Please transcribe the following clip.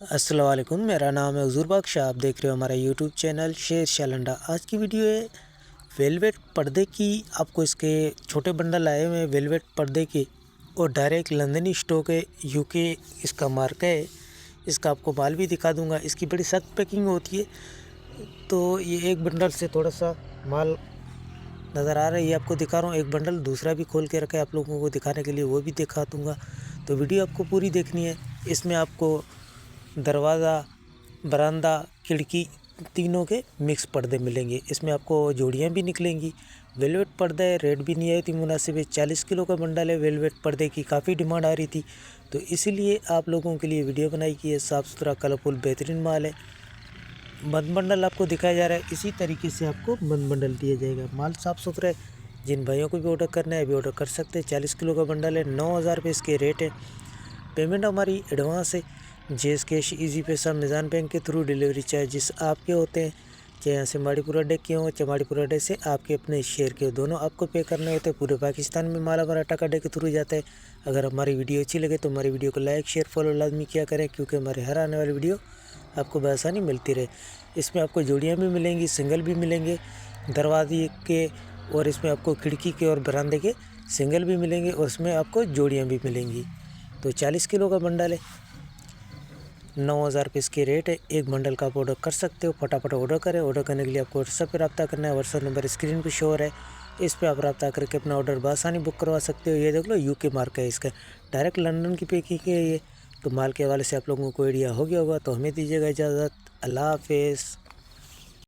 अस्सलाम वालेकुम, मेरा नाम है हुजूर बख्श। आप देख रहे हो हमारा यूट्यूब चैनल शेर शालंडा। आज की वीडियो है वेलवेट पर्दे की। आपको इसके छोटे बंडल आए हुए हैं वेलवेट पर्दे के और डायरेक्ट लंदनी स्टॉक है, यूके इसका मार्का है। इसका आपको माल भी दिखा दूंगा। इसकी बड़ी सख्त पैकिंग होती है। तो ये एक बंडल से थोड़ा सा माल नज़र आ रहा है, ये आपको दिखा रहा हूँ। एक बंडल दूसरा भी खोल के रखा है आप लोगों को दिखाने के लिए, वो भी दिखा दूँगा। तो वीडियो आपको पूरी देखनी है। इसमें आपको दरवाज़ा, बरामदा, खिड़की तीनों के मिक्स पर्दे मिलेंगे। इसमें आपको जोड़ियाँ भी निकलेंगी। वेलवेट पर्दा है, रेट भी निहायत ही मुनासिब है। 40 किलो का बंडल है। वेलवेट पर्दे की काफ़ी डिमांड आ रही थी, तो इसीलिए आप लोगों के लिए वीडियो बनाई कि ये साफ़ सुथरा कलरफुल बेहतरीन माल है। बंद बंडल आपको दिखाया जा रहा है, इसी तरीके से आपको बंद बंडल दिया जाएगा। माल साफ़ सुथरा है। जिन भाइयों को भी ऑर्डर करना है अभी ऑर्डर कर सकते हैं। 40 किलो का बंडल है, 9,000 रुपये इसके रेट है। पेमेंट हमारी एडवांस है। जेस कैश, इजी पैसा, मिज़ान बैंक के थ्रू डिलीवरी चार्जेस आपके होते हैं। चाहे यहाँ से माड़ीपुरा अड्डे के हों, चाहे माड़ीपुरा अड्डे से आपके अपने शेयर के, दोनों आपको पे करने होते हैं। पूरे पाकिस्तान में माल हमारा टाका अड्डे के थ्रू जाता है। अगर हमारी वीडियो अच्छी लगे तो हमारी वीडियो को लाइक शेयर फॉलो लाजमी किया करें, क्योंकि हमारे हर आने वाली वीडियो आपको बआसानी मिलती रहे। इसमें आपको जोड़ियाँ भी मिलेंगी, सिंगल भी मिलेंगे दरवाजे के, और इसमें आपको खिड़की के और बरामदे के सिंगल भी मिलेंगे, और इसमें आपको जोड़ियाँ भी मिलेंगी। तो 40 किलो का बंडल है, 9,000 रुपये इसके रेट है। एक बंडल का आप ऑर्डर कर सकते हो। फटाफट ऑर्डर करें। ऑर्डर करने के लिए आपको व्हाट्सएप पर रब्ता करना है। व्हाट्सएप नंबर स्क्रीन पर शो हो रहा है, इस पर आप रब्ता करके अपना ऑर्डर बआसानी बुक करवा सकते हो। ये देख लो, यूके मार्क है इसका, डायरेक्ट लंदन की पैकिंग है ये। तो माल के हवाले से आप लोगों को आइडिया हो गया होगा। तो हमें दीजिएगा इजाज़त। अल्लाह हाफिज़।